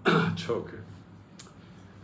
Okay.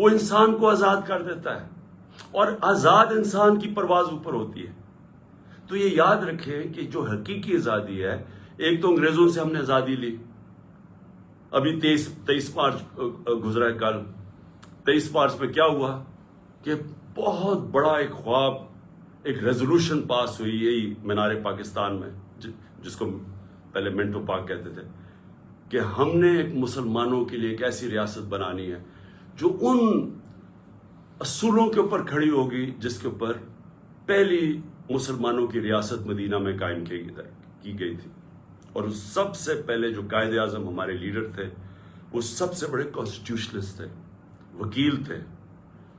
وہ انسان کو آزاد کر دیتا ہے، اور آزاد انسان کی پرواز اوپر ہوتی ہے۔ تو یہ یاد رکھیں کہ جو حقیقی آزادی ہے، ایک تو انگریزوں سے ہم نے آزادی لی، ابھی 23 مارچ گزرا ہے کل، 23 مارچ میں کیا ہوا کہ بہت بڑا ایک خواب، ایک ریزولوشن پاس ہوئی یہی مینار پاکستان میں، جس کو پہلے منٹو پاک کہتے تھے، کہ ہم نے ایک مسلمانوں کے لیے ایک ایسی ریاست بنانی ہے جو ان اصولوں کے اوپر کھڑی ہوگی جس کے اوپر پہلی مسلمانوں کی ریاست مدینہ میں قائم کی گئی تھی۔ اور سب سے پہلے جو قائد اعظم ہمارے لیڈر تھے، وہ سب سے بڑے کانسٹیٹیوشنسٹ تھے، وکیل تھے،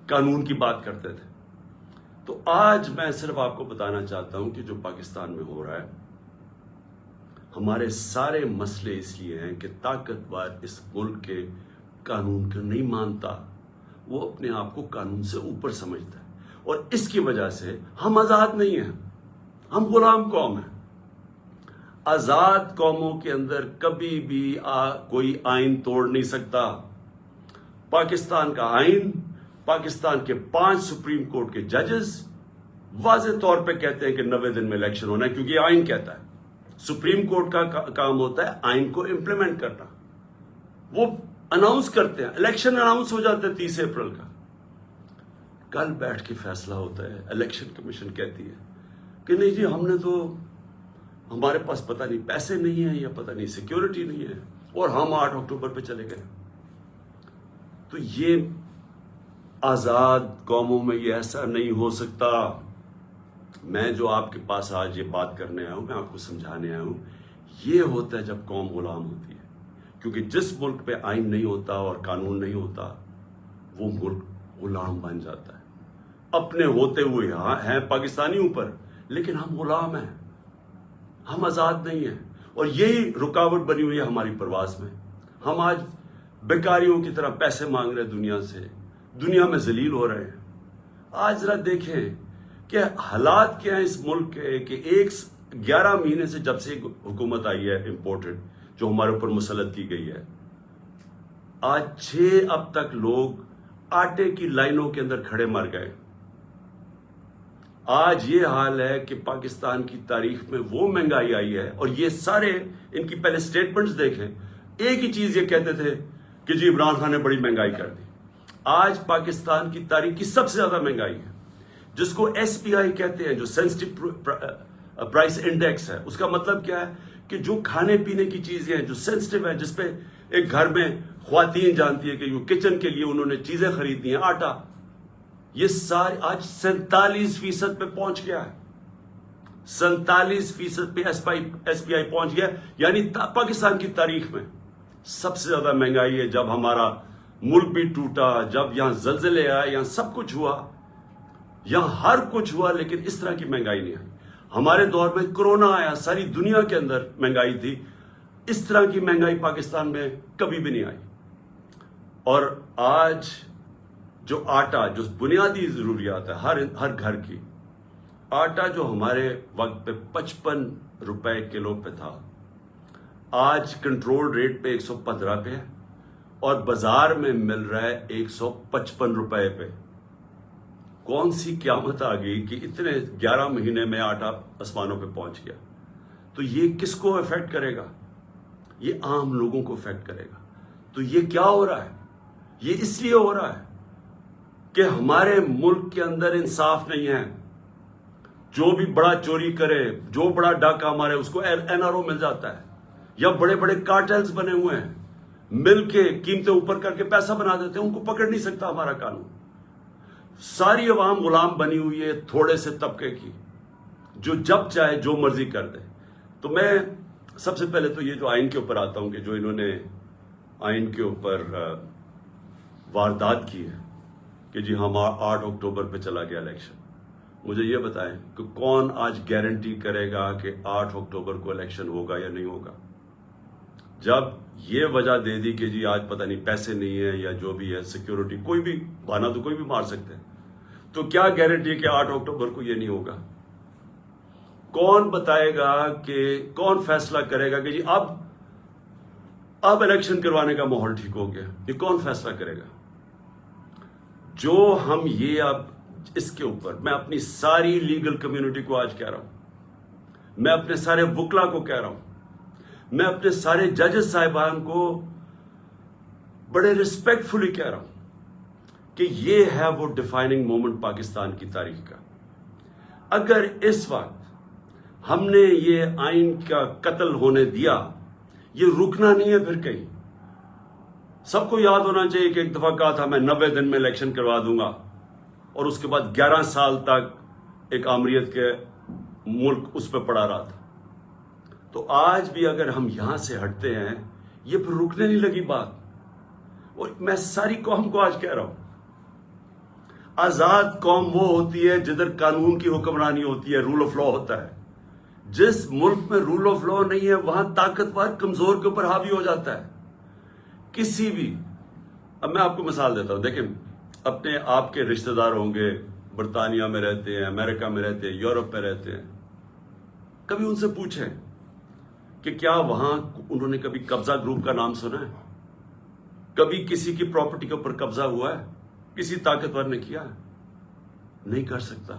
قانون کی بات کرتے تھے۔ تو آج میں صرف آپ کو بتانا چاہتا ہوں کہ جو پاکستان میں ہو رہا ہے، ہمارے سارے مسئلے اس لیے ہیں کہ طاقتور اس ملک کے قانون کو نہیں مانتا، وہ اپنے آپ کو قانون سے اوپر سمجھتا ہے، اور اس کی وجہ سے ہم آزاد نہیں ہیں، ہم غلام قوم ہیں۔ آزاد قوموں کے اندر کبھی بھی کوئی آئین توڑ نہیں سکتا۔ پاکستان کا آئین، پاکستان کے 5 سپریم کورٹ کے ججز واضح طور پہ کہتے ہیں کہ 90 دن میں الیکشن ہونا ہے، کیونکہ یہ آئین کہتا ہے۔ سپریم کورٹ کا کام ہوتا ہے آئین کو امپلیمنٹ کرنا۔ وہ اناؤنس کرتے ہیں، الیکشن اناؤنس ہو جاتا ہے 30 اپریل کا، کل بیٹھ کے فیصلہ ہوتا ہے۔ الیکشن کمیشن کہتی ہے کہ نہیں جی، ہم نے تو، ہمارے پاس پتہ نہیں پیسے نہیں ہیں یا پتہ نہیں سیکیورٹی نہیں ہے، اور ہم 8 اکتوبر پہ چلے گئے۔ تو یہ آزاد قوموں میں یہ ایسا نہیں ہو سکتا۔ میں جو آپ کے پاس آج یہ بات کرنے آیا ہوں، میں آپ کو سمجھانے آیا ہوں، یہ ہوتا ہے جب قوم غلام ہوتی ہے، کیونکہ جس ملک پہ آئین نہیں ہوتا اور قانون نہیں ہوتا، وہ ملک غلام بن جاتا ہے۔ اپنے ہوتے ہوئے ہیں پاکستانی اوپر، لیکن ہم غلام ہیں، ہم آزاد نہیں ہیں، اور یہی رکاوٹ بنی ہوئی ہے ہماری پرواز میں۔ ہم آج بیکاریوں کی طرح پیسے مانگ رہے ہیں دنیا سے، دنیا میں ذلیل ہو رہے ہیں۔ آج ذرا دیکھیں کہ حالات کیا ہیں اس ملک کے، کہ 11 مہینے سے جب سے حکومت آئی ہے امپورٹڈ، جو ہمارے اوپر مسلط کی گئی ہے، آج 6 اب تک لوگ آٹے کی لائنوں کے اندر کھڑے مر گئے۔ آج یہ حال ہے کہ پاکستان کی تاریخ میں وہ مہنگائی آئی ہے، اور یہ سارے ان کی پہلے سٹیٹمنٹس دیکھیں، ایک ہی چیز یہ کہتے تھے کہ جی عمران خان نے بڑی مہنگائی کر دی۔ آج پاکستان کی تاریخ کی سب سے زیادہ مہنگائی ہے، جس کو ایس پی آئی کہتے ہیں، جو سینسٹیو پرائس انڈیکس ہے۔ اس کا مطلب کیا ہے کہ جو کھانے پینے کی چیزیں ہیں، جو سینسٹیو ہے، جس پہ ایک گھر میں خواتین جانتی ہے کہ جو کچن کے لیے انہوں نے چیزیں خریدنی ہیں، آٹا، یہ سارے آج 47% پہ پہنچ گیا ہے۔ 47% پہ ایس پی آئی پہنچ گیا، یعنی پاکستان کی تاریخ میں سب سے زیادہ مہنگائی ہے۔ جب ہمارا ملک بھی ٹوٹا، جب یہاں زلزلے آئے، یہاں سب کچھ ہوا، یہاں ہر کچھ ہوا، لیکن اس طرح کی مہنگائی نہیں آئی۔ ہمارے دور میں کرونا آیا، ساری دنیا کے اندر مہنگائی تھی، اس طرح کی مہنگائی پاکستان میں کبھی بھی نہیں آئی۔ اور آج جو آٹا، جو بنیادی ضروریات ہے ہر گھر کی، آٹا جو ہمارے وقت پہ 55 روپے کلو پہ تھا، آج کنٹرول ریٹ پہ 115 پہ ہے، اور بازار میں مل رہا ہے 155 روپے پہ۔ کون سی قیامت آ گئی کہ اتنے 11 مہینے میں آٹا آسمانوں پہ پہنچ گیا؟ تو یہ کس کو افیکٹ کرے گا؟ یہ عام لوگوں کو افیکٹ کرے گا۔ تو یہ کیا ہو رہا ہے؟ یہ اس لیے ہو رہا ہے کہ ہمارے ملک کے اندر انصاف نہیں ہے۔ جو بھی بڑا چوری کرے، جو بڑا ڈاکہ مارے، اس کو این آر او مل جاتا ہے، یا بڑے بڑے کارٹلز بنے ہوئے ہیں، مل کے قیمتیں اوپر کر کے پیسہ بنا دیتے ہیں، ان کو پکڑ نہیں سکتا ہمارا قانون۔ ساری عوام غلام بنی ہوئی ہے تھوڑے سے طبقے کی، جو جب چاہے جو مرضی کر دے۔ تو میں سب سے پہلے تو یہ جو آئین کے اوپر آتا ہوں، کہ جو انہوں نے آئین کے اوپر واردات کی ہے کہ جی ہم 8 اکتوبر پہ چلا گیا الیکشن، مجھے یہ بتائیں کہ کون آج گارنٹی کرے گا کہ 8 اکتوبر کو الیکشن ہوگا یا نہیں ہوگا؟ جب یہ وجہ دے دی کہ جی آج پتہ نہیں پیسے نہیں ہے یا جو بھی ہے، سیکیورٹی، کوئی بھی بہانہ تو کوئی بھی مار سکتے ہیں، تو کیا گارنٹی ہے کہ 8 اکتوبر کو یہ نہیں ہوگا؟ کون بتائے گا کہ کون فیصلہ کرے گا کہ جی اب الیکشن کروانے کا ماحول ٹھیک ہو گیا؟ یہ کون فیصلہ کرے گا؟ جو ہم یہ اب اس کے اوپر میں اپنی ساری لیگل کمیونٹی کو آج کہہ رہا ہوں، میں اپنے سارے وکلا کو کہہ رہا ہوں، میں اپنے سارے ججز صاحبان کو بڑے ریسپیکٹ فلی کہہ رہا ہوں کہ یہ ہے وہ ڈیفائننگ مومنٹ پاکستان کی تاریخ کا۔ اگر اس وقت ہم نے یہ آئین کا قتل ہونے دیا، یہ رکنا نہیں ہے پھر کہیں۔ سب کو یاد ہونا چاہیے کہ ایک دفعہ کہا تھا میں 90 دن میں الیکشن کروا دوں گا، اور اس کے بعد 11 سال تک ایک آمریت کے ملک اس پہ پڑا رہا تھا۔ تو آج بھی اگر ہم یہاں سے ہٹتے ہیں، یہ پھر رکنے نہیں لگی بات۔ اور میں ساری قوم کو آج کہہ رہا ہوں، آزاد قوم وہ ہوتی ہے جدھر قانون کی حکمرانی ہوتی ہے، رول آف لا ہوتا ہے۔ جس ملک میں رول آف لا نہیں ہے، وہاں طاقتور کمزور کے اوپر حاوی ہو جاتا ہے۔ کسی بھی، اب میں آپ کو مثال دیتا ہوں، دیکھیں اپنے آپ کے رشتہ دار ہوں گے، برطانیہ میں رہتے ہیں، امریکہ میں رہتے ہیں، یورپ میں رہتے ہیں، کبھی ان سے پوچھیں کہ کیا وہاں انہوں نے کبھی قبضہ گروپ کا نام سنا ہے؟ کبھی کسی کی پراپرٹی کے اوپر قبضہ ہوا ہے؟ کسی طاقتور نے کیا ہے؟ نہیں کر سکتا،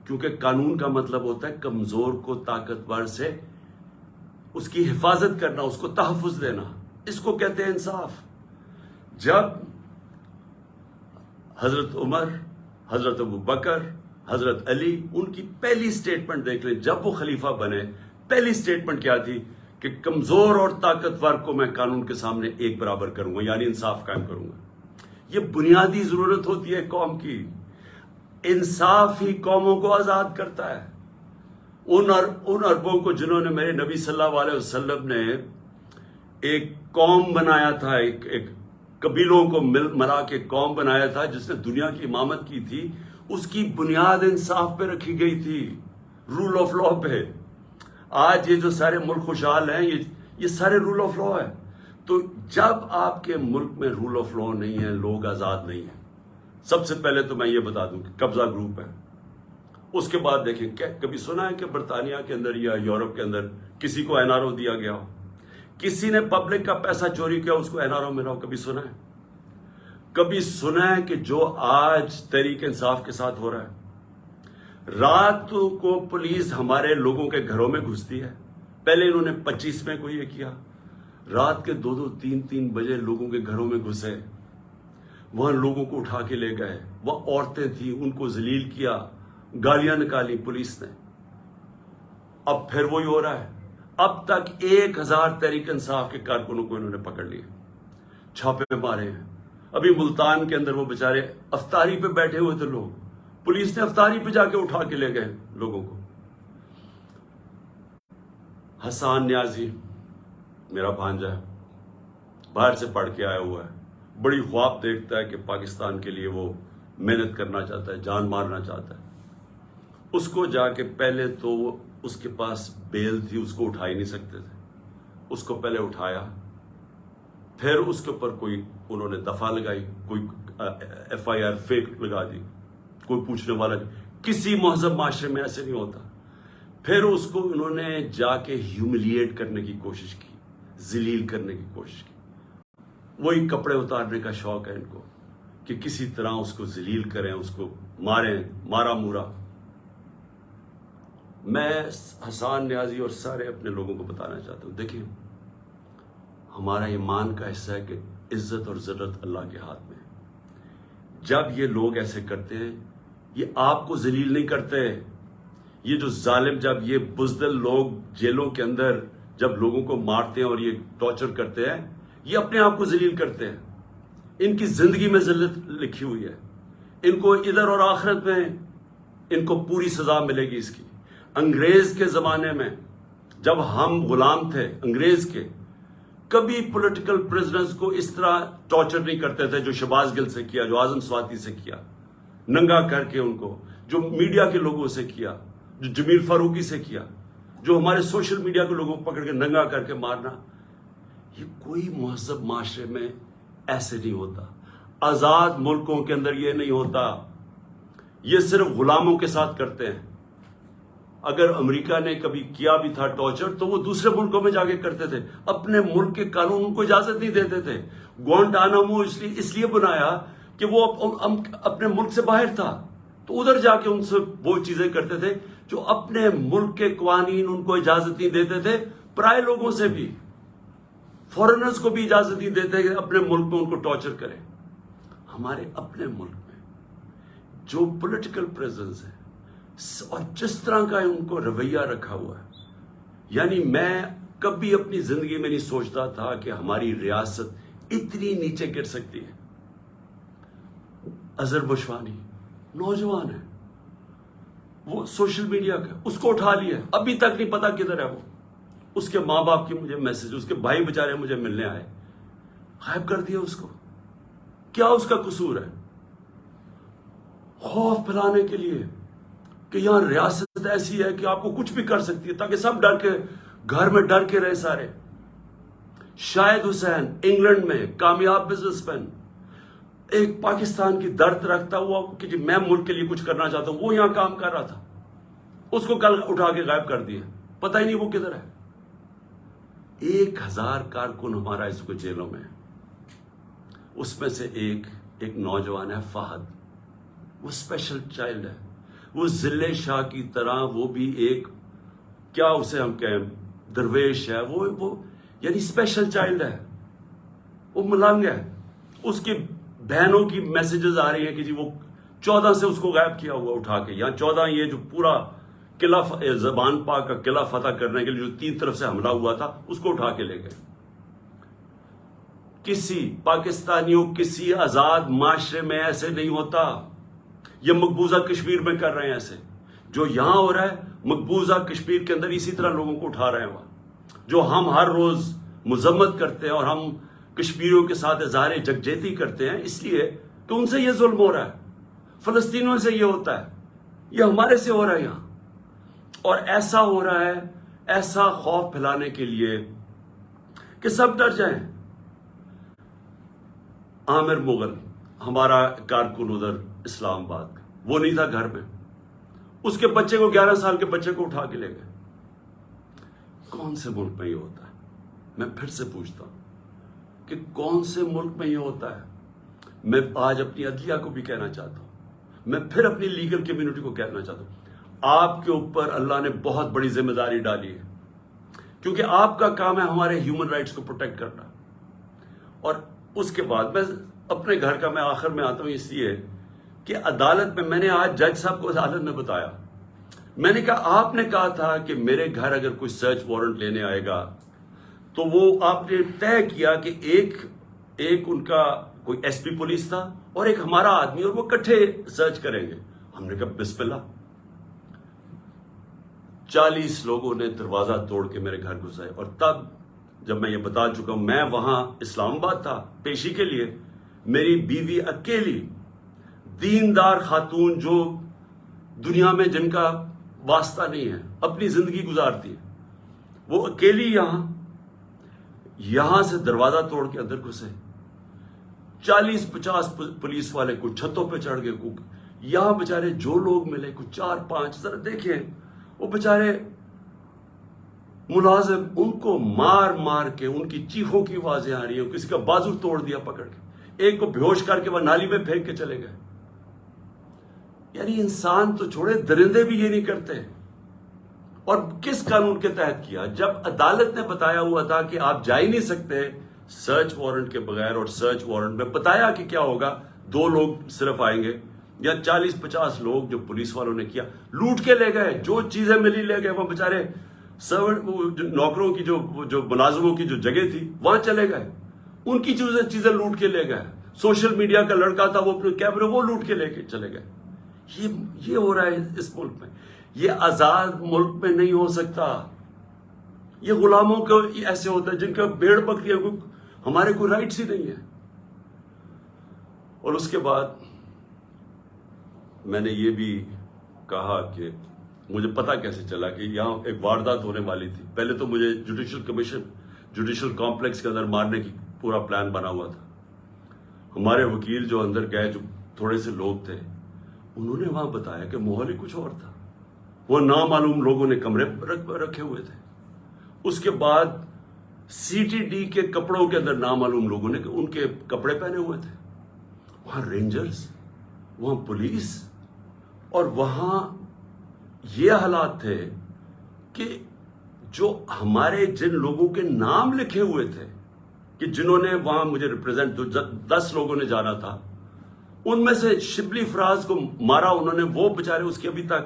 کیونکہ قانون کا مطلب ہوتا ہے کمزور کو طاقتور سے اس کی حفاظت کرنا، اس کو تحفظ دینا۔ اس کو کہتے ہیں انصاف۔ جب حضرت عمر، حضرت ابو بکر، حضرت علی، ان کی پہلی سٹیٹمنٹ دیکھ لیں، جب وہ خلیفہ بنے پہلی سٹیٹمنٹ کیا تھی کہ کمزور اور طاقتور کو میں قانون کے سامنے ایک برابر کروں گا، یعنی انصاف قائم کروں گا۔ یہ بنیادی ضرورت ہوتی ہے قوم کی۔ انصاف ہی قوموں کو آزاد کرتا ہے۔ ان اربوں کو جنہوں نے میرے نبی صلی اللہ علیہ وسلم نے ایک قوم بنایا تھا، ایک قبیلوں کو ملا کے قوم بنایا تھا جس نے دنیا کی امامت کی تھی، اس کی بنیاد انصاف پہ رکھی گئی تھی، رول آف لا پہ۔ آج یہ جو سارے ملک خوشحال ہیں، یہ سارے رول آف لا ہے۔ تو جب آپ کے ملک میں رول آف لا نہیں ہے، لوگ آزاد نہیں ہیں۔ سب سے پہلے تو میں یہ بتا دوں کہ قبضہ گروپ ہے۔ اس کے بعد دیکھیں، کبھی سنا ہے کہ برطانیہ کے اندر یا یورپ کے اندر کسی کو این آر او دیا گیا ہو؟ کسی نے پبلک کا پیسہ چوری کیا، اس کو این آر او ملا ہو؟ کبھی سنا ہے؟ کبھی سنا ہے کہ جو آج تحریک انصاف کے ساتھ ہو رہا ہے؟ رات کو پولیس ہمارے لوگوں کے گھروں میں گھستی ہے۔ پہلے انہوں نے 25 میں کو یہ کیا، رات کے 2-2 3-3 بجے لوگوں کے گھروں میں گھسے، وہاں لوگوں کو اٹھا کے لے گئے، وہ عورتیں تھیں ان کو ذلیل کیا، گالیاں نکالی پولیس نے۔ اب پھر وہی ہو رہا ہے۔ اب تک 1000 تحریک انصاف کے کارکنوں کو انہوں نے پکڑ لیا، چھاپے مارے ہیں۔ ابھی ملتان کے اندر وہ بیچارے افطاری پہ بیٹھے ہوئے تھے لوگ، پولیس نے افطاری پہ جا کے اٹھا کے لے گئے لوگوں کو۔ حسان نیازی میرا بھانجا ہے، باہر سے پڑھ کے آیا ہوا ہے، بڑی خواب دیکھتا ہے کہ پاکستان کے لیے وہ محنت کرنا چاہتا ہے، جان مارنا چاہتا ہے۔ اس کو جا کے پہلے تو اس کے پاس بیل تھی، اس کو اٹھا ہی نہیں سکتے تھے، اس کو پہلے اٹھایا، پھر اس کے اوپر کوئی انہوں نے دفعہ لگائی، کوئی ایف آئی آر فیک لگا دی، کوئی پوچھنے والا نہیں۔ کسی مہذب معاشرے میں ایسے نہیں ہوتا۔ پھر اس کو انہوں نے جا کے ہیوملیٹ کرنے کی کوشش کی، ذلیل کرنے کی کوشش کی۔ وہی کپڑے اتارنے کا شوق ہے ان کو کہ کسی طرح اس کو ذلیل کریں، اس کو ماریں، مارا مورا۔ میں حسان نیازی اور سارے اپنے لوگوں کو بتانا چاہتا ہوں، دیکھیں ہمارا ایمان کا حصہ ہے کہ عزت اور ذلت اللہ کے ہاتھ میں ہے۔ جب یہ لوگ ایسے کرتے ہیں، یہ آپ کو ذلیل نہیں کرتے۔ یہ جو ظالم، جب یہ بزدل لوگ جیلوں کے اندر جب لوگوں کو مارتے ہیں اور یہ ٹارچر کرتے ہیں، یہ اپنے آپ کو ذلیل کرتے ہیں۔ ان کی زندگی میں ذلت لکھی ہوئی ہے، ان کو ادھر اور آخرت میں ان کو پوری سزا ملے گی اس کی۔ انگریز کے زمانے میں جب ہم غلام تھے انگریز کے، کبھی پولیٹیکل پرزنرز کو اس طرح ٹارچر نہیں کرتے تھے جو شہباز گل سے کیا، جو اعظم سواتی سے کیا، ننگا کر کے ان کو، جو میڈیا کے لوگوں سے کیا، جو جمیل فاروقی سے کیا، جو ہمارے سوشل میڈیا کے لوگوں کو پکڑ کے ننگا کر کے مارنا۔ یہ کوئی مہذب معاشرے میں ایسے نہیں ہوتا۔ آزاد ملکوں کے اندر یہ نہیں ہوتا، یہ صرف غلاموں کے ساتھ کرتے ہیں۔ اگر امریکہ نے کبھی کیا بھی تھا ٹارچر تو وہ دوسرے ملکوں میں جا کے کرتے تھے، اپنے ملک کے قانون کو اجازت نہیں دیتے تھے۔ گوانٹانامو اس لیے بنایا کہ وہ اپنے ملک سے باہر تھا تو ادھر جا کے ان سے وہ چیزیں کرتے تھے جو اپنے ملک کے قوانین ان کو اجازت نہیں دیتے تھے، پرائے لوگوں سے بھی، فورنرز کو بھی اجازت نہیں دیتے کہ اپنے ملک میں ان کو ٹارچر کریں۔ ہمارے اپنے ملک میں جو پولیٹیکل پریزنس ہے اور جس طرح کا ان کو رویہ رکھا ہوا ہے، یعنی میں کبھی اپنی زندگی میں نہیں سوچتا تھا کہ ہماری ریاست اتنی نیچے گر سکتی ہے۔ اظہر بشوانی نوجوان ہے، وہ سوشل میڈیا کا، اس کو اٹھا لیا، ابھی تک نہیں پتا کدھر ہے وہ۔ اس کے ماں باپ کی مجھے میسج، اس کے بھائی بےچارے مجھے ملنے آئے، غائب کر دیا اس کو۔ کیا اس کا قصور ہے؟ خوف پھیلانے کے لیے کہ یہاں ریاست ایسی ہے کہ آپ کو کچھ بھی کر سکتی ہے، تاکہ سب ڈر کے گھر میں ڈر کے رہے سارے۔ شاہد حسین انگلینڈ میں کامیاب بزنس مین، ایک پاکستان کی درد رکھتا ہوا کہ جی میں ملک کے لیے کچھ کرنا چاہتا ہوں، وہ یہاں کام کر رہا تھا، اس کو کل اٹھا کے غائب کر دیا، پتہ ہی نہیں وہ کدھر ہے۔ 1000 کارکن ہمارا اس کو جیلوں میں ہے، اس میں سے ایک نوجوان ہے فہد، وہ اسپیشل چائلڈ ہے، وہ ضلع شاہ کی طرح، وہ بھی ایک کیا اسے ہم کہیں درویش ہے، وہ یعنی اسپیشل چائلڈ ہے، وہ ملنگ ہے۔ اس کی بہنوں کی میسیجز آ رہی ہیں کہ جی وہ 14 سے اس کو غائب کیا ہوا اٹھا کے، یا 14 یہ جو پورا قلعہ زبان پاک کا قلعہ فتح کرنے کے لیے جو 3 طرف سے حملہ ہوا تھا اس کو اٹھا کے لے گئے۔ کسی پاکستانیوں کسی آزاد معاشرے میں ایسے نہیں ہوتا، یہ مقبوضہ کشمیر میں کر رہے ہیں ایسے، جو یہاں ہو رہا ہے مقبوضہ کشمیر کے اندر اسی طرح لوگوں کو اٹھا رہے ہیں وہاں، جو ہم ہر روز مذمت کرتے ہیں اور ہم کشمیریوں کے ساتھ اظہار یکجہتی کرتے ہیں اس لیے کہ ان سے یہ ظلم ہو رہا ہے، فلسطینیوں سے یہ ہوتا ہے، یہ ہمارے سے ہو رہا ہے یہاں، اور ایسا ہو رہا ہے ایسا خوف پھیلانے کے لیے کہ سب ڈر جائیں۔ عامر مغل ہمارا کارکن ادھر اسلام آباد کا، وہ نہیں تھا گھر میں، اس کے بچے کو 11 سال کے بچے کو اٹھا کے لے گئے۔ کون سے ملک میں یہ ہوتا ہے؟ میں پھر سے پوچھتا ہوں کہ کون سے ملک میں یہ ہوتا ہے؟ میں آج اپنی عدلیہ کو بھی کہنا چاہتا ہوں، میں پھر اپنی لیگل کمیونٹی کو کہنا چاہتا ہوں، آپ کے اوپر اللہ نے بہت بڑی ذمہ داری ڈالی ہے، کیونکہ آپ کا کام ہے ہمارے ہیومن رائٹس کو پروٹیکٹ کرنا۔ اور اس کے بعد میں اپنے گھر کا میں آخر میں آتا ہوں اس لیے کہ عدالت میں نے آج جج صاحب کو عدالت میں بتایا، میں نے کہا آپ نے کہا تھا کہ میرے گھر اگر کوئی سرچ وارنٹ لینے آئے گا تو وہ آپ نے طے کیا کہ ایک ان کا کوئی ایس پی پولیس تھا اور ایک ہمارا آدمی، اور وہ اکٹھے سرچ کریں گے۔ ہم نے کہا بسم اللہ۔ 40 لوگوں نے دروازہ توڑ کے میرے گھر گھسائے، اور تب جب میں یہ بتا چکا ہوں، میں وہاں اسلام آباد تھا پیشی کے لیے، میری بیوی اکیلی دیندار خاتون جو دنیا میں جن کا واسطہ نہیں ہے، اپنی زندگی گزارتی ہے، وہ اکیلی یہاں سے دروازہ توڑ کے اندر گھسے۔ 40-50 پولیس والے کو چھتوں پہ چڑھ گئے، یہاں بےچارے جو لوگ ملے کچھ 4-5، ذرا دیکھیں وہ بےچارے ملازم، ان کو مار مار کے ان کی چیخوں کی آوازیں آ رہی ہیں، کسی کا بازو توڑ دیا پکڑ کے، ایک کو بے ہوش کر کے وہ نالی میں پھینک کے چلے گئے۔ یعنی انسان تو چھوڑے، درندے بھی یہ نہیں کرتے۔ اور کس قانون کے تحت کیا؟ جب عدالت نے بتایا ہوا تھا کہ آپ جا ہی نہیں سکتے سرچ وارنٹ کے بغیر، اور سرچ وارنٹ میں بتایا کہ کیا ہوگا، 2 لوگ صرف آئیں گے، یا 40-50 لوگ جو پولیس والوں نے کیا، لوٹ کے لے گئے، جو چیزیں ملی لے گئے، وہ بےچارے نوکروں کی جو ملازموں کی جو جگہ تھی وہاں چلے گئے، ان کی چیزیں لوٹ کے لے گئے۔ سوشل میڈیا کا لڑکا تھا، وہ اپنے کیمرے وہ لوٹ کے لے کے چلے گئے۔ یہ ہو رہا ہے اس ملک میں۔ یہ آزاد ملک میں نہیں ہو سکتا۔ یہ غلاموں کو ایسے ہوتا ہے جن کا بھیڑ بکریاں کو ہمارے کوئی رائٹس ہی نہیں ہے۔ اور اس کے بعد میں نے یہ بھی کہا کہ مجھے پتا کیسے چلا کہ یہاں ایک واردات ہونے والی تھی۔ پہلے تو مجھے جوڈیشل کمپلیکس کے اندر مارنے کی پورا پلان بنا ہوا تھا۔ ہمارے وکیل جو اندر گئے، جو تھوڑے سے لوگ تھے، انہوں نے وہاں بتایا کہ ماحول ہی کچھ اور تھا، وہ نامعلوم لوگوں نے کمرے رکھے ہوئے تھے۔ اس کے بعد سی ٹی ڈی کے کپڑوں کے اندر نامعلوم لوگوں نے ان کے کپڑے پہنے ہوئے تھے، وہاں رینجرز، وہاں پولیس، اور وہاں یہ حالات تھے کہ جو ہمارے جن لوگوں کے نام لکھے ہوئے تھے کہ جنہوں نے وہاں مجھے ریپرزینٹ 10 لوگوں نے جانا تھا، ان میں سے شبلی فراز کو مارا انہوں نے، وہ بیچارے اس کی ابھی تک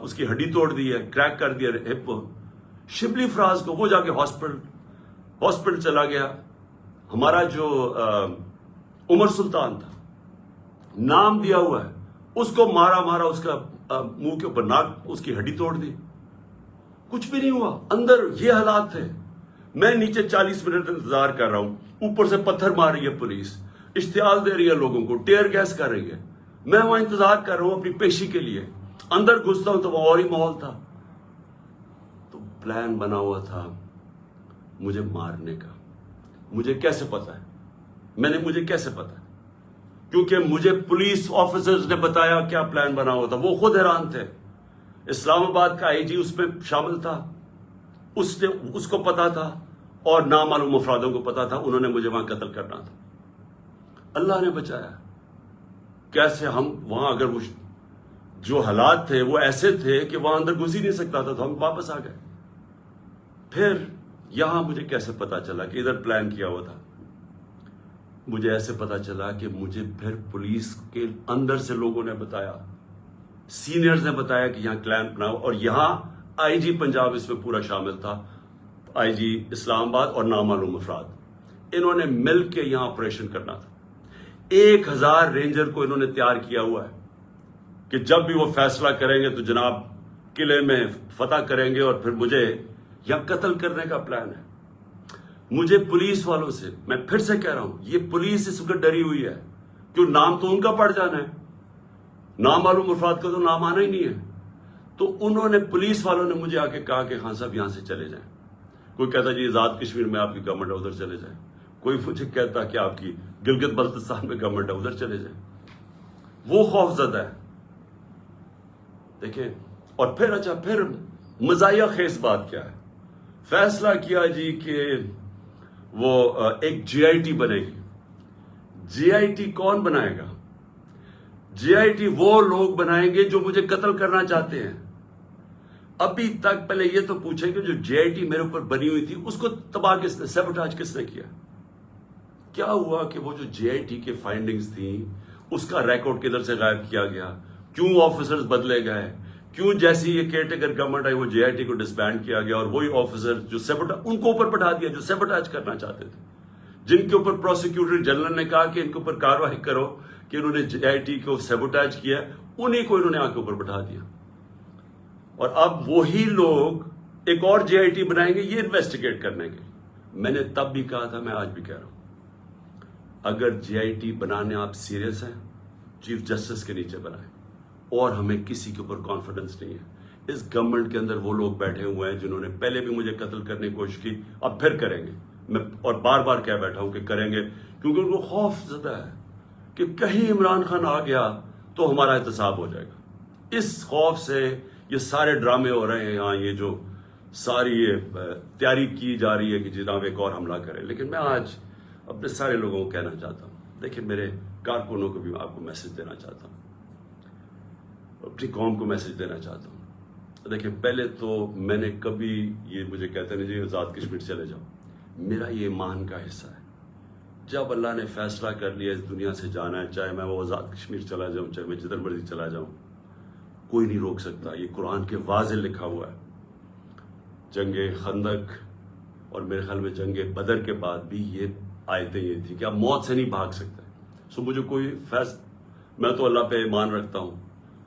اس کی ہڈی توڑ دی ہے، کریک کر دیا ہپ، شبلی فراز کو، وہ جا کے ہاسپٹل چلا گیا۔ ہمارا جو عمر سلطان تھا، نام دیا ہوا ہے، اس کو مارا اس کا منہ کے اوپر ناک، اس کی ہڈی توڑ دی، کچھ بھی نہیں ہوا۔ اندر یہ حالات تھے، میں نیچے 40 منٹ انتظار کر رہا ہوں، اوپر سے پتھر مار رہی ہے پولیس، اشتعال دے رہی ہے لوگوں کو، ٹیئر گیس کر رہی ہے، میں وہاں انتظار کر رہا ہوں اپنی پیشی کے لیے۔ اندر گھستا ہوں تو وہ اور ہی ماحول تھا۔ تو پلان بنا ہوا تھا مجھے مارنے کا۔ مجھے کیسے پتا ہے؟ مجھے کیسے پتا ہے؟ کیونکہ مجھے پولیس آفیسرز نے بتایا کیا پلان بنا ہوا تھا، وہ خود حیران تھے۔ اسلام آباد کا آئی جی اس میں شامل تھا، اس کو پتا تھا، اور نامعلوم افرادوں کو پتا تھا، انہوں نے مجھے وہاں قتل کرنا تھا۔ اللہ نے بچایا۔ کیسے ہم وہاں، اگر وہ جو حالات تھے وہ ایسے تھے کہ وہاں اندر گھس ہی نہیں سکتا تھا، تو ہم واپس آ گئے۔ پھر یہاں مجھے کیسے پتا چلا کہ ادھر پلان کیا ہوا تھا؟ مجھے ایسے پتا چلا کہ مجھے پھر پولیس کے اندر سے لوگوں نے بتایا، سینئرز نے بتایا کہ یہاں پلان بناؤ، اور یہاں آئی جی پنجاب اس میں پورا شامل تھا، آئی جی اسلام آباد اور نامعلوم افراد، انہوں نے مل کے یہاں آپریشن کرنا تھا۔ 1000 رینجر کو انہوں نے تیار کیا ہوا ہے کہ جب بھی وہ فیصلہ کریں گے تو جناب قلعے میں فتح کریں گے، اور پھر مجھے یہاں قتل کرنے کا پلان ہے۔ مجھے پولیس والوں سے، میں پھر سے کہہ رہا ہوں، یہ پولیس اس وقت ڈری ہوئی ہے، کیوں نام تو ان کا پڑ جانا ہے، نامعلوم افراد کا تو نام آنا ہی نہیں ہے۔ تو انہوں نے، پولیس والوں نے مجھے آ کے کہا کہ خان صاحب یہاں سے چلے جائیں۔ کوئی کہتا جی آزاد کشمیر میں آپ کی گورنمنٹ ہے، ادھر چلے جائیں۔ کوئی مجھے کہتا کہ آپ کی گلگت بلتستان میں گورنمنٹ ہے، ادھر چلے جائیں۔ وہ خوف زدہ ہے، دیکھیں۔ اور پھر مزاحیہ خیز بات کیا ہے؟ فیصلہ کیا جی کہ وہ ایک جی آئی ٹی بنے گی۔ جی آئی ٹی کون بنائے گا؟ جی آئی ٹی وہ لوگ بنائیں گے جو مجھے قتل کرنا چاہتے ہیں۔ ابھی تک پہلے یہ تو پوچھیں کہ جو جی آئی ٹی میرے اوپر بنی ہوئی تھی اس کو تباہ کس نے، سیبوٹاج کس نے کیا؟ کیا ہوا کہ وہ جو جی آئی ٹی کے فائنڈنگز تھیں اس کا ریکارڈ کدھر سے غائب کیا گیا؟ کیوں آفیسرز بدلے گئے؟ کیوں جیسی یہ کیئر ٹیکر گورنمنٹ آئی وہ جے آئی ٹی کو ڈسبینڈ کیا گیا، اور وہی آفیسر جو ان کو اوپر بٹھا دیا جو سیبوٹاج کرنا چاہتے تھے، جن کے اوپر پروسیکیوٹر جنرل نے کہا کہ ان کے اوپر کارروائی کرو کہ انہوں نے جے آئی ٹی کو سیبوٹاج کیا، انہیں کو انہوں نے آ کے اوپر بٹھا دیا۔ اور اب وہی لوگ ایک اور جے آئی ٹی بنائیں گے یہ انویسٹیگیٹ کرنے کے۔ میں نے تب بھی کہا تھا، میں آج بھی کہہ رہا ہوں، اگر جے آئی ٹی بنانے آپ سیریس ہیں، چیف جسٹس کے نیچے بنائیں، اور ہمیں کسی کے اوپر کانفیڈنس نہیں ہے۔ اس گورنمنٹ کے اندر وہ لوگ بیٹھے ہوئے ہیں جنہوں نے پہلے بھی مجھے قتل کرنے کی کوشش کی، اب پھر کریں گے، میں اور بار بار کہہ بیٹھا ہوں کہ کریں گے، کیونکہ ان کو خوف زدہ ہے کہ کہیں عمران خان آ گیا تو ہمارا احتساب ہو جائے گا۔ اس خوف سے یہ سارے ڈرامے ہو رہے ہیں یہاں، یہ جو ساری تیاری کی جا رہی ہے کہ جناب ایک اور حملہ کرے۔ لیکن میں آج اپنے سارے لوگوں کو کہنا چاہتا ہوں، دیکھیں میرے کارکنوں کو بھی آپ کو میسج دینا چاہتا ہوں، اپنی قوم کو میسج دینا چاہتا ہوں۔ دیکھیں پہلے تو میں نے کبھی، یہ مجھے کہتے نہیں جی آزاد کشمیر چلے جاؤ، میرا یہ ایمان کا حصہ ہے۔ جب اللہ نے فیصلہ کر لیا اس دنیا سے جانا ہے، چاہے میں وہ آزاد کشمیر چلا جاؤں، چاہے میں جدھر مرضی چلا جاؤں، کوئی نہیں روک سکتا۔ یہ قرآن کے واضح لکھا ہوا ہے۔ جنگ خندق اور میرے خیال میں جنگ بدر کے بعد بھی یہ آیتیں یہ تھی کہ آپ موت سے نہیں بھاگ سکتے۔ سو مجھے کوئی میں تو اللہ پہ ایمان رکھتا ہوں،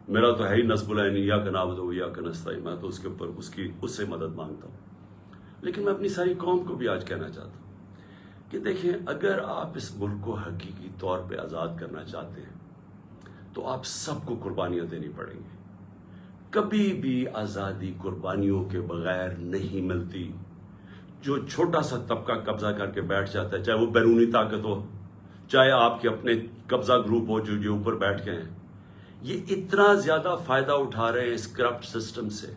میرا تو ہے ہی نصب العین ایاک نعبد و ایاک نستعین، میں تو اس کے اوپر اس سے مدد مانگتا ہوں۔ لیکن میں اپنی ساری قوم کو بھی آج کہنا چاہتا ہوں کہ دیکھیں، اگر آپ اس ملک کو حقیقی طور پہ آزاد کرنا چاہتے ہیں تو آپ سب کو قربانیاں دینی پڑیں گی۔ کبھی بھی آزادی قربانیوں کے بغیر نہیں ملتی۔ جو چھوٹا سا طبقہ قبضہ کر کے بیٹھ جاتا ہے، چاہے وہ بیرونی طاقت ہو، چاہے آپ کے اپنے قبضہ گروپ ہو جو اوپر بیٹھ گئے ہیں، یہ اتنا زیادہ فائدہ اٹھا رہے ہیں اس کرپٹ سسٹم سے۔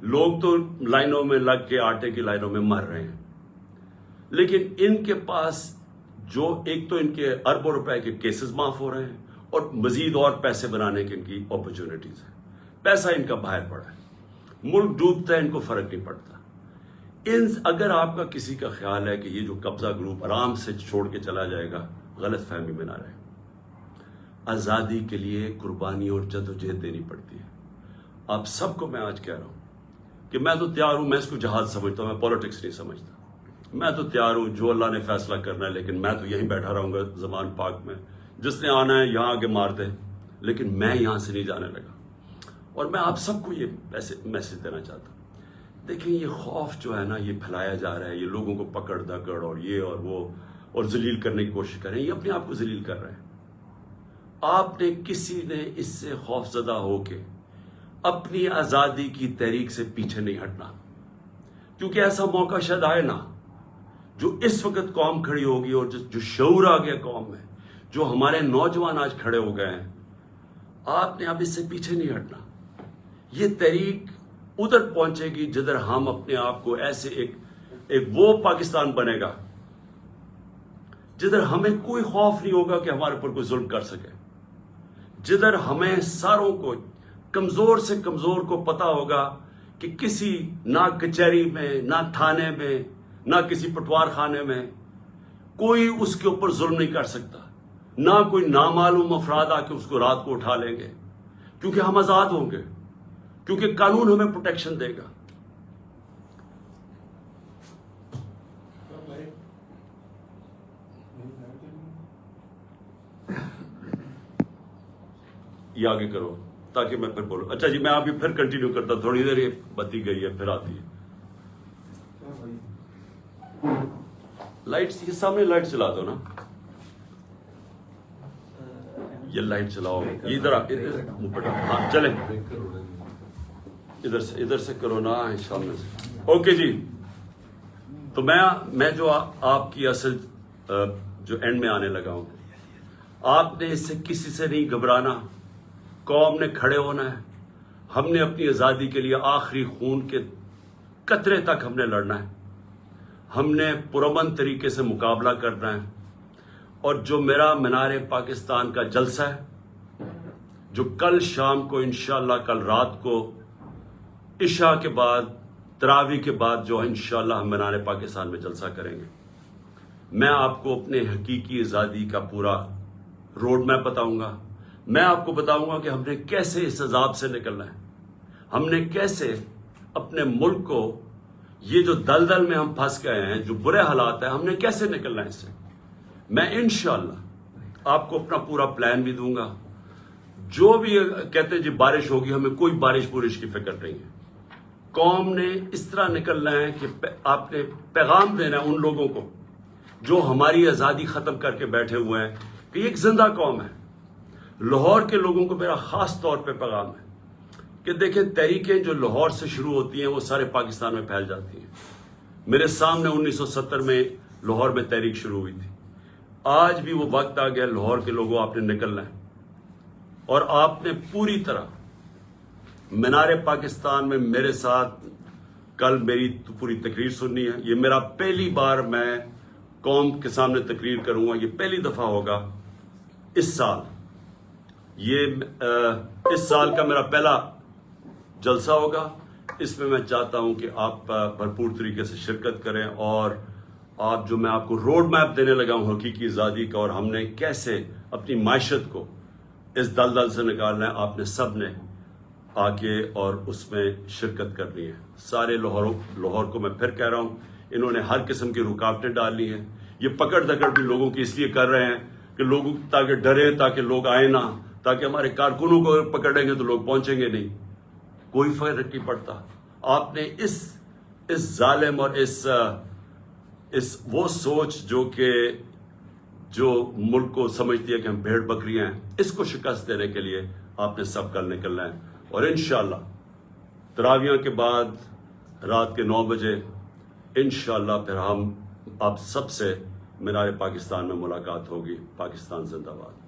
لوگ تو لائنوں میں لگ کے آٹے کی لائنوں میں مر رہے ہیں، لیکن ان کے پاس جو ایک تو ان کے اربوں روپے کے کیسز معاف ہو رہے ہیں اور مزید اور پیسے بنانے کی ان کی اپرچونٹیز ہیں. پیسہ ان کا باہر پڑا ہے, ملک ڈوبتا ہے, ان کو فرق نہیں پڑتا. اگر آپ کا کسی کا خیال ہے کہ یہ جو قبضہ گروپ آرام سے چھوڑ کے چلا جائے گا, غلط فہمی میں نہ رہے. آزادی کے لیے قربانی اور جدوجہد دینی پڑتی ہے. آپ سب کو میں آج کہہ رہا ہوں کہ میں تو تیار ہوں, میں اس کو جہاد سمجھتا ہوں, میں پولیٹکس نہیں سمجھتا. میں تو تیار ہوں, جو اللہ نے فیصلہ کرنا ہے, لیکن میں تو یہیں بیٹھا رہوں گا زمان پاک میں. جس نے آنا ہے یہاں آگے مار دے, لیکن میں یہاں سے نہیں جانے لگا. اور میں آپ سب کو یہ میسج دینا چاہتا ہوں. دیکھیں, یہ خوف جو ہے نا, یہ پھیلایا جا رہا ہے, یہ لوگوں کو پکڑ دکڑ اور یہ اور وہ اور ذلیل کرنے کی کوشش کر رہے ہیں. یہ اپنے آپ کو ذلیل کر رہے ہیں. آپ نے کسی نے اس سے خوف زدہ ہو کے اپنی آزادی کی تحریک سے پیچھے نہیں ہٹنا, کیونکہ ایسا موقع شاید آئے نا, جو اس وقت قوم کھڑی ہوگی اور جو شعور آ گیا قوم میں, جو ہمارے نوجوان آج کھڑے ہو گئے ہیں, آپ نے اب اس سے پیچھے نہیں ہٹنا. یہ تحریک ادھر پہنچے گی جدھر ہم اپنے آپ کو ایسے ایک وہ پاکستان بنے گا جدھر ہمیں کوئی خوف نہیں ہوگا کہ ہمارے اوپر کوئی ظلم کر سکے, جدھر ہمیں ساروں کو, کمزور سے کمزور کو پتا ہوگا کہ کسی نہ کچہری میں, نہ تھانے میں, نہ کسی پٹوار خانے میں کوئی اس کے اوپر ظلم نہیں کر سکتا. نہ کوئی نامعلوم افراد آ کے اس کو رات کو اٹھا لیں گے, کیونکہ ہم آزاد ہوں گے, کیونکہ قانون ہمیں پروٹیکشن دے گا. یہ آگے کرو تاکہ میں پھر بولوں. اچھا جی, میں ابھی پھر کنٹینیو کرتا, تھوڑی دیر یہ بتی گئی ہے پھر آتی ہے. لائٹس, یہ سامنے لائٹ چلا دو نا, یہ لائٹ چلاؤ, یہ ادھر ہاں چلیں, ادھر سے کرو نا, سامنے سے. اوکے جی, تو میں جو آپ کی اصل جو اینڈ میں آنے لگا ہوں, آپ نے اس سے کسی سے نہیں گھبرانا. قوم نے کھڑے ہونا ہے. ہم نے اپنی آزادی کے لیے آخری خون کے قطرے تک ہم نے لڑنا ہے. ہم نے پرامن طریقے سے مقابلہ کرنا ہے. اور جو میرا مینار پاکستان کا جلسہ ہے, جو کل شام کو انشاءاللہ, کل رات کو عشاء کے بعد, تراویح کے بعد جو انشاءاللہ ہم مینار پاکستان میں جلسہ کریں گے, میں آپ کو اپنے حقیقی آزادی کا پورا روڈ میپ بتاؤں گا. میں آپ کو بتاؤں گا کہ ہم نے کیسے اس عذاب سے نکلنا ہے, ہم نے کیسے اپنے ملک کو, یہ جو دلدل میں ہم پھنس گئے ہیں, جو برے حالات ہیں, ہم نے کیسے نکلنا ہے اس سے. میں انشاءاللہ آپ کو اپنا پورا پلان بھی دوں گا. جو بھی کہتے ہیں جی بارش ہوگی, ہمیں کوئی بارش پورش کی فکر نہیں ہے. قوم نے اس طرح نکلنا ہے کہ آپ نے پیغام دینا ہے ان لوگوں کو جو ہماری آزادی ختم کر کے بیٹھے ہوئے ہیں کہ یہ ایک زندہ قوم ہے. لاہور کے لوگوں کو میرا خاص طور پہ پیغام ہے کہ دیکھیں, تحریکیں جو لاہور سے شروع ہوتی ہیں وہ سارے پاکستان میں پھیل جاتی ہیں. میرے سامنے 1970 میں لاہور میں تحریک شروع ہوئی تھی. آج بھی وہ وقت آ گیا, لاہور کے لوگوں آپ نے نکلنا ہے, اور آپ نے پوری طرح مینار پاکستان میں میرے ساتھ کل میری پوری تقریر سننی ہے. یہ میرا پہلی بار میں قوم کے سامنے تقریر کروں گا, یہ پہلی دفعہ ہوگا اس سال. یہ اس سال کا میرا پہلا جلسہ ہوگا. اس میں چاہتا ہوں کہ آپ بھرپور طریقے سے شرکت کریں, اور آپ جو میں آپ کو روڈ میپ دینے لگا ہوں حقیقی آزادی کا, اور ہم نے کیسے اپنی معیشت کو اس دلدل سے نکالنا ہے, آپ نے سب نے آ کے اور اس میں شرکت کرنی ہے. سارے لاہور کو میں پھر کہہ رہا ہوں, انہوں نے ہر قسم کی رکاوٹیں ڈالی ہیں. یہ پکڑ دکڑ بھی لوگوں کی اس لیے کر رہے ہیں کہ لوگوں تاکہ ڈرے, تاکہ لوگ آئے نہ, تاکہ ہمارے کارکنوں کو پکڑیں گے تو لوگ پہنچیں گے نہیں. کوئی فرق نہیں پڑتا. آپ نے اس ظالم اور اس وہ سوچ جو ملک کو سمجھتی ہے کہ ہم بھیڑ بکریاں ہیں, اس کو شکست دینے کے لیے آپ نے سب کل نکلنا ہے. اور انشاءاللہ تراویح کے بعد رات کے 9 بجے انشاءاللہ پھر ہم آپ سب سے مینار پاکستان میں ملاقات ہوگی. پاکستان زندہ باد.